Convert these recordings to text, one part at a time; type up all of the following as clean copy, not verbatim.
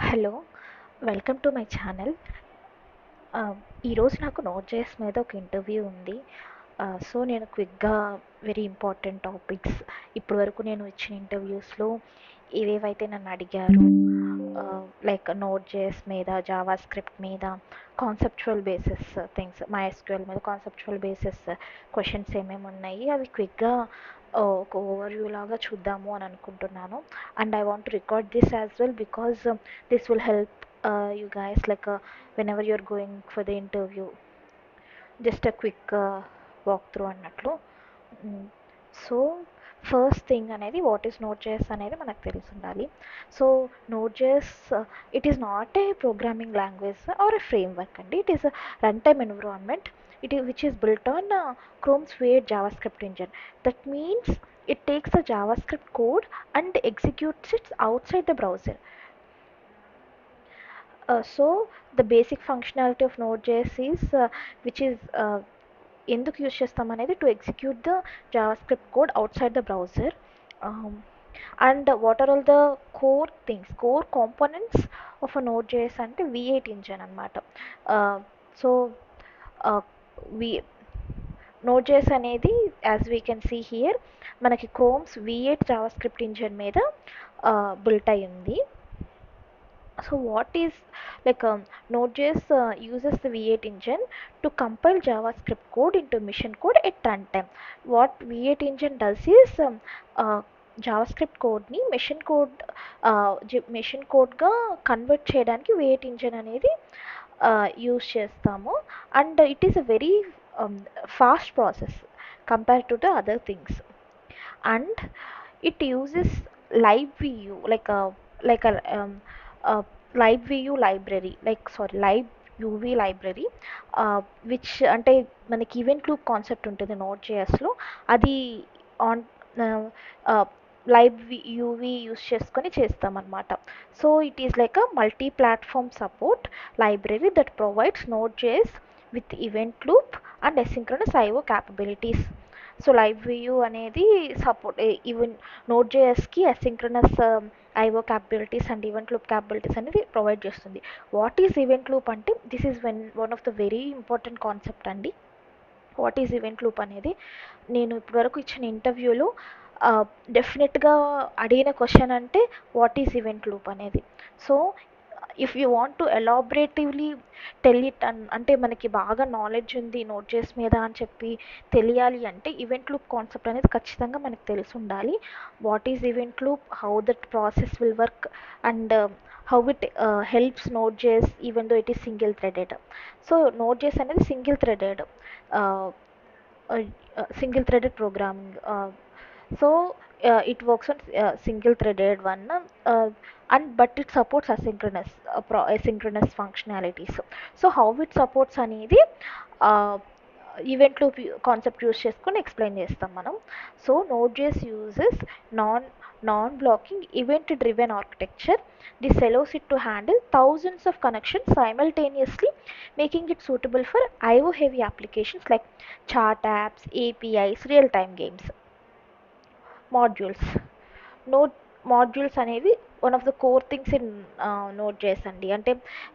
Hello, welcome to my channel. ఈరోజు నాకు note JS మీద ఒక ఇంటర్వ్యూ ఉంది. సో నేను క్విక్గా వెరీ ఇంపార్టెంట్ టాపిక్స్ ఇప్పటి వరకు నేను ఇచ్చిన ఇంటర్వ్యూస్లో ఏవేవైతే నన్ను అడిగారు, లైక్ నోట్ జేఎస్ మీద, జావా స్క్రిప్ట్ మీద, కాన్సెప్చువల్ బేసిస్ థింగ్స్, మైఎస్క్యూఎల్ మీద కాన్సెప్చువల్ బేసిస్ క్వశ్చన్స్ ఏమేమి ఉన్నాయి అవి క్విక్గా ఒక ఓవర్వ్యూ లాగా చూద్దాము అని అనుకుంటున్నాను. And I want to record this as well because this will help you guys like whenever you're going for the interview, just a quick walkthrough అన్నట్లు. సో ఫస్ట్ థింగ్ అనేది వాట్ ఈస్ నోట్ జేఎస్ అనేది మనకు తెలిసి ఉండాలి. So Node JS it is not a programming language or a framework అండి. It is run time environment which is built on Chrome's Weight JavaScript engine. That means it takes the JavaScript code and executes it outside the browser. So the basic functionality of Node.js is which is ఎందుకు use చేస్తాం అనేది to execute the JavaScript code outside the browser. And what are all the core components of a Node JS అంటే V8 engine అనమాట. So we Node JS అనేది as we can see here మనకి Chrome's V8 JavaScript engine మీద built అయి ఉంది. So what is like Node.js uses the V8 engine to compile JavaScript code into mission code at runtime. What V8 engine does is JavaScript code ni machine కోడ్గా convert చేయడానికి V8 engine అనేది use చేస్తాము. And it is a very fast process compare to the other things. And it uses LiveView like a LiveView library, live UV library, which అంటే మనకి event loop concept ఉంటుంది Node జేఎస్లో. అది on libuv use చేసుకొని చేస్తామన్నమాట. So it is like a multi platform support library that provides Node JS with event loop and asynchronous IO capabilities. So libuv అనేది support even Node జేఎస్కి asynchronous IO capabilities and event loop capabilities అనేది provide చేస్తుంది. What is event loop అంటే this is one of the very important concept అండి. What is event loop అనేది నేను ఇప్పటివరకు ఇచ్చిన ఇంటర్వ్యూలో డెఫినెట్గా అడిగిన క్వశ్చన్ అంటే వాట్ ఈజ్ ఈవెంట్ లూప్ అనేది. So if you want to elaboratively tell it అంటే మనకి బాగా నాలెడ్జ్ ఉంది నోట్ జేఎస్ మీద అని చెప్పి తెలియాలి అంటే ఈవెంట్ లూప్ కాన్సెప్ట్ అనేది ఖచ్చితంగా మనకు తెలిసి ఉండాలి. What is event loop, how that process will work, and how it helps Node JS even though it is single threaded. So Node JS అనేది single threaded programming. So it works on single threaded one, and but it supports asynchronous functionalities. So how it supports అనేది event loop concept use చేసుకొని explain చేస్తాం మనం. So Node.js uses non-blocking event driven architecture. This allows it to handle thousands of connections simultaneously, making it suitable for IO heavy applications like chat apps, APIs, real time games. Modules Node modules అనేవి one of the core things in Node JS అండి. అంటే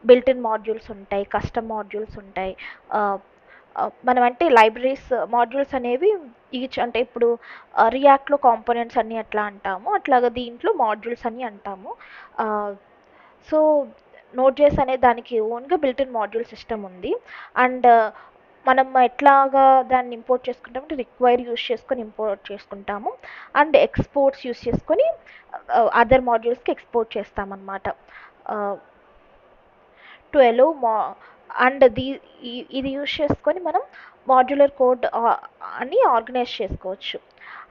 built in modules ఉంటాయి, custom modules ఉంటాయి. మనం అంటే libraries modules అనేవి each అంటే ఇప్పుడు రియాక్ట్లో కాంపోనెంట్స్ అన్నీ ఎట్లా అంటాము అట్లాగా దీంట్లో మాడ్యూల్స్ అని అంటాము. సో నోట్ జేఎస్ అనే దానికి ఓన్గా బిల్ట్ ఇన్ మాడ్యూల్ సిస్టమ్ ఉంది. అండ్ మనం ఎట్లాగా దాన్ని ఇంపోర్ట్ చేసుకుంటామంటే రిక్వైర్ యూస్ చేసుకొని ఇంపోర్ట్ చేసుకుంటాము, అండ్ ఎక్స్పోర్ట్స్ యూస్ చేసుకొని అదర్ మాడ్యూల్స్కి ఎక్స్పోర్ట్ చేస్తామన్నమాట. టు ఎలో అండ్ ఇది యూస్ చేసుకొని మనం మాడ్యులర్ కోడ్ అని ఆర్గనైజ్ చేసుకోవచ్చు.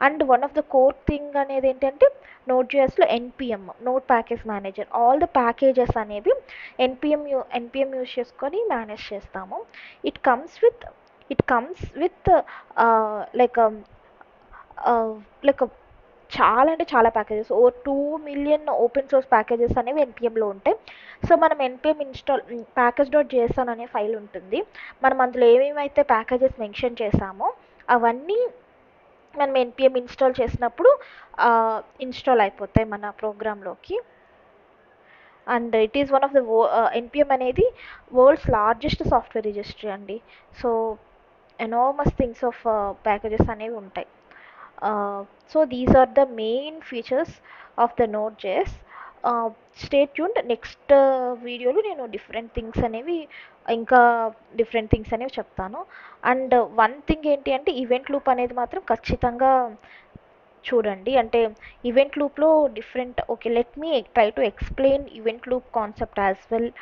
And one of the core thing అనేది ఏంటంటే Node.jsలో NPM, Node package manager, all the packages అనేవి ఎన్పిఎం యూస్ చేసుకొని మేనేజ్ చేస్తాము. It comes with like like చాలా అంటే చాలా ప్యాకేజెస్, ఓ 2 మిలియన్ ఓపెన్ సోర్స్ ప్యాకేజెస్ అనేవి ఎన్పిఎంలో ఉంటాయి. సో మనం ఎన్పిఎం ప్యాకేజ్.json అనే ఫైల్ ఉంటుంది. మనం అందులో ఏమేమైతే ప్యాకేజెస్ మెన్షన్ చేసామో అవన్నీ మనం ఎన్పిఎం ఇన్స్టాల్ చేసినప్పుడు ఇన్స్టాల్ అయిపోతాయి మన ప్రోగ్రాంలోకి. And it is one of the NPM అనేది వరల్డ్స్ లార్జెస్ట్ సాఫ్ట్వేర్ రిజిస్ట్రీ అండి. So enormous things of packages అనేవి ఉంటాయి. So these are the main features of the Node JS. Stay tuned, next వీడియోలో నేను డిఫరెంట్ థింగ్స్ అనేవి ఇంకా different things అనేవి చెప్తాను. అండ్ వన్ థింగ్ ఏంటి అంటే ఈవెంట్ లూప్ అనేది మాత్రం ఖచ్చితంగా చూడండి. అంటే ఈవెంట్ లూప్లో different, okay let me try to explain event loop concept as well.